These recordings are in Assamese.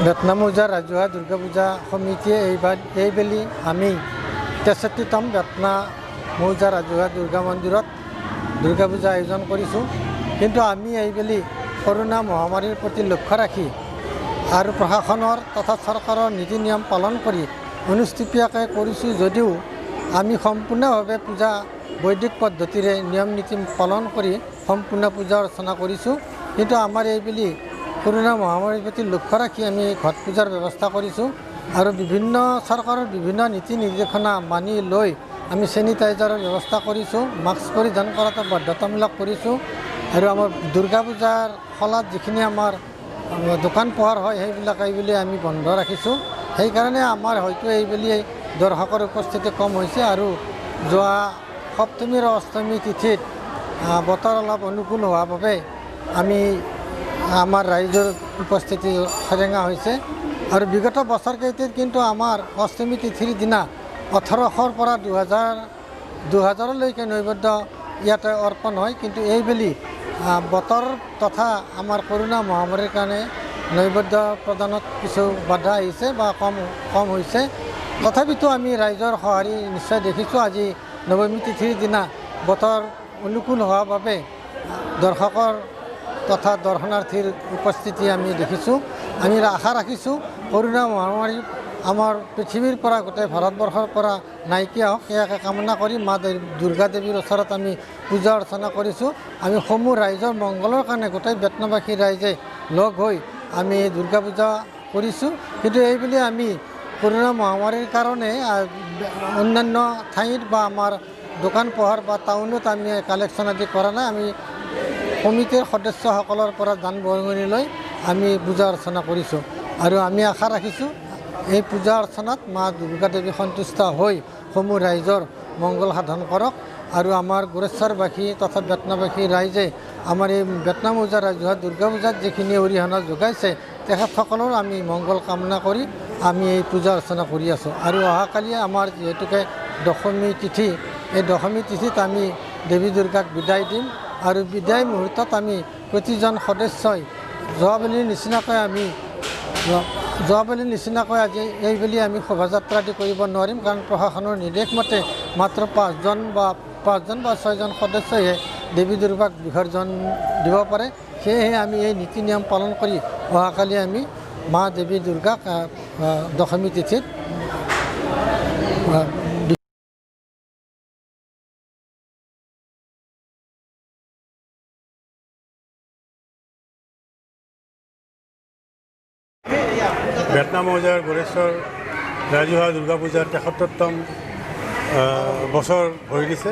বেতনা মৌজাৰ ৰাজহুৱা দুৰ্গা পূজা সমিতিয়ে এইবেলি আমি 63তম বেতনা মৌজাৰ ৰাজহুৱা দুৰ্গা মন্দিৰত দুৰ্গা পূজা আয়োজন কৰিছোঁ। কিন্তু আমি এইবেলি কৰোনা মহামাৰীৰ প্ৰতি লক্ষ্য ৰাখি আৰু প্ৰশাসনৰ তথা চৰকাৰৰ নীতি নিয়ম পালন কৰি অনুষ্ঠিতভাৱে কৰিছোঁ যদিও আমি সম্পূৰ্ণভাৱে পূজা বৈদিক পদ্ধতিৰে নিয়ম নীতি পালন কৰি সম্পূৰ্ণ পূজা অৰ্চনা কৰিছোঁ। কিন্তু আমাৰ এইবেলি কৰোনা মহামাৰীৰ প্ৰতি লক্ষ্য ৰাখি আমি ঘট পূজাৰ ব্যৱস্থা কৰিছোঁ আৰু বিভিন্ন চৰকাৰৰ বিভিন্ন নীতি নিৰ্দেশনা মানি লৈ আমি চেনিটাইজাৰৰ ব্যৱস্থা কৰিছোঁ, মাস্ক পৰিধান কৰাটো বাধ্যতামূলক কৰিছোঁ আৰু আমাৰ দুৰ্গা পূজাৰ ফলত যিখিনি আমাৰ দোকান পোহাৰ হয় সেইবিলাক এইবেলি আমি বন্ধ ৰাখিছোঁ। সেইকাৰণে আমাৰ হয়তো এইবেলি দৰ্শকৰ উপস্থিতি কম হৈছে আৰু যোৱা সপ্তমী আৰু অষ্টমী তিথিত বতৰ অলপ অনুকূল হোৱাৰ বাবে আমাৰ ৰাইজৰ উপস্থিতি সেৰেঙা হৈছে আৰু বিগত বছৰকেইটাত কিন্তু আমাৰ অষ্টমী তিথিৰ দিনা 1800ৰ পৰা 2000লৈকে নৈবেদ্য ইয়াতে অৰ্পণ হয়। কিন্তু এইবেলি বতৰ তথা আমাৰ কৰোনা মহামাৰীৰ কাৰণে নৈবেদ্য প্ৰদানত কিছু বাধা আহিছে বা কম হৈছে। তথাপিতো আমি ৰাইজৰ সঁহাৰি নিশ্চয় দেখিছোঁ। আজি নৱমী তিথিৰ দিনা বতৰ অনুকূল হোৱাৰ বাবে দৰ্শকৰ তথা দৰ্শনাৰ্থীৰ উপস্থিতি আমি দেখিছোঁ। আমি আশা ৰাখিছোঁ কৰোনা মহামাৰী আমাৰ পৃথিৱীৰ পৰা গোটেই ভাৰতবৰ্ষৰ পৰা নাইকিয়া হওক, সেয়াকে কামনা কৰি মা দুৰ্গা দেৱীৰ ওচৰত আমি পূজা অৰ্চনা কৰিছোঁ। আমি সমূহ ৰাইজৰ মংগলৰ কাৰণে গোটেই বেতনাবাসী ৰাইজে লগ হৈ আমি দুৰ্গা পূজা কৰিছোঁ। কিন্তু এইবুলি আমি কৰোনা মহামাৰীৰ কাৰণে অন্যান্য ঠাইত বা আমাৰ দোকান পোহাৰ বা টাউনত আমি কালেকশ্যন আদি কৰা নাই। আমি কমিটিৰ সদস্যসকলৰ পৰা দান বৰঙণি লৈ আমি পূজা অৰ্চনা কৰিছোঁ আৰু আমি আশা ৰাখিছোঁ এই পূজা অৰ্চনাত মা দুৰ্গা দেৱী সন্তুষ্ট হৈ সমূহ ৰাইজৰ মংগল সাধন কৰক আৰু আমাৰ গোৰেশ্বৰবাসী তথা বেতনাবাসী ৰাইজে আমাৰ এই বেতনা মৌজাৰ ৰাজহুৱা দুৰ্গা পূজাত যিখিনি অৰিহণা যোগাইছে তেখেতসকলৰ আমি মংগল কামনা কৰি আমি এই পূজা অৰ্চনা কৰি আছোঁ। আৰু অহাকালি আমাৰ যিহেতুকে দশমী তিথি, এই দশমী তিথিত আমি দেৱী দুৰ্গাক বিদায় দিম আৰু বিদায় মুহূৰ্তত আমি প্ৰতিজন সদস্যই যোৱাবেলিৰ নিচিনাকৈ আজি এইবেলি আমি শোভাযাত্ৰা আদি কৰিব নোৱাৰিম, কাৰণ প্ৰশাসনৰ নিৰ্দেশ মতে মাত্ৰ 5জন বা 6জন সদস্যইহে দেৱী দুৰ্গাক বিসৰ্জন দিব পাৰে। সেয়েহে আমি এই নীতি নিয়ম পালন কৰি অহাকালি আমি মা দেৱী দুৰ্গাক দশমী তিথিত বেতনা মৌজাৰ গোৰেশ্বৰ ৰাজহুৱা দুৰ্গা পূজাৰ 73তম বছৰ ভৰি দিছে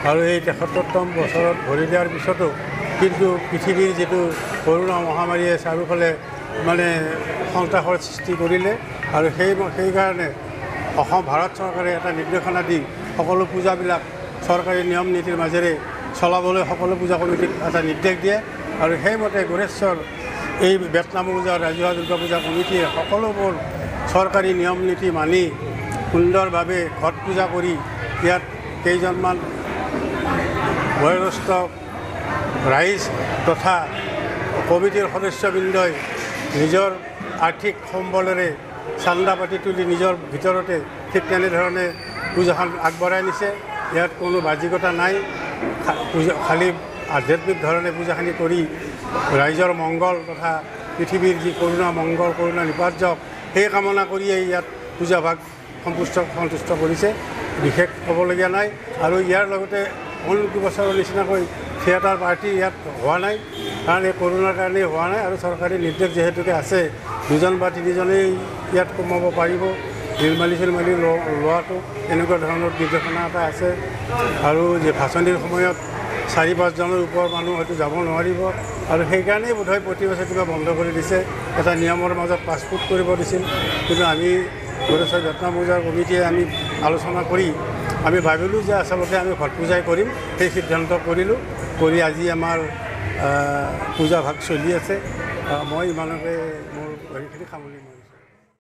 আৰু এই 73তম বছৰত ভৰি দিয়াৰ পিছতো কিন্তু পৃথিৱীৰ যিটো কৰোনা মহামাৰীয়ে চাৰিওফালে সন্ত্ৰাসৰ সৃষ্টি কৰিলে আৰু সেইকাৰণে ভাৰত চৰকাৰে এটা নিৰ্দেশনা দি সকলো পূজাবিলাক চৰকাৰী নিয়ম নীতিৰ মাজেৰে চলাবলৈ সকলো পূজা কমিটিক এটা নিৰ্দেশ দিয়ে আৰু সেইমতে গোৰেশ্বৰ এই বেতনা মৌজাৰ ৰাজহুৱা দুৰ্গা পূজা কমিটিয়ে সকলোবোৰ চৰকাৰী নিয়ম নীতি মানি সুন্দৰভাৱে ঘট পূজা কৰি ইয়াত কেইজনমান বয়োজ্যেষ্ঠ ৰাইজ তথা কমিটিৰ সদস্যবৃন্দই নিজৰ আৰ্থিক সম্বলেৰে চান্দা পাতি তুলি নিজৰ ভিতৰতে ঠিক তেনেধৰণে পূজাখন আগবঢ়াই নিছে। ইয়াত কোনো বাহ্যিকতা নাই, খালী আধ্যাত্মিক ধৰণে পূজাখিনি কৰি ৰাইজৰ মংগল তথা পৃথিৱীৰ যি কৰোনা মংগল কৰোনা নিপাৰ্যক সেই কামনা কৰিয়েই ইয়াত পূজাভাগ সন্তুষ্ট কৰিছে। বিশেষ ক'বলগীয়া নাই আৰু ইয়াৰ লগতে অন্য বছৰৰ নিচিনাকৈ থিয়েটাৰ পাৰ্টি ইয়াত হোৱা নাই, কাৰণ এই কৰোনাৰ কাৰণেই হোৱা নাই আৰু চৰকাৰী নিৰ্দেশ যিহেতুকে আছে 2জন বা 3জনেই ইয়াত কমাব পাৰিব, নিৰ্মালী লোৱাটো এনেকুৱা ধৰণৰ নিৰ্দেশনা এটা আছে আৰু যে ভাচনিৰ সময়ত 4-5জনৰ ওপৰৰ মানুহ হয়তো যাব নোৱাৰিব আৰু সেইকাৰণেই বোধহয় প্ৰতি বছৰ কিবা বন্ধ কৰি দিছে। এটা নিয়মৰ মাজত 5 ফুট কৰিব দিছিল, কিন্তু আমি গোৰেশ্বৰ বেতনা মৌজাৰ কমিটিয়ে আমি আলোচনা কৰি আমি ভাবিলোঁ যে আচলতে আমি ঘট পূজাই কৰিম, সেই সিদ্ধান্ত কৰি আজি আমাৰ পূজা ভাগ চলি আছে। মই ইমানকে মোৰ হেৰিখিনি সামৰিম।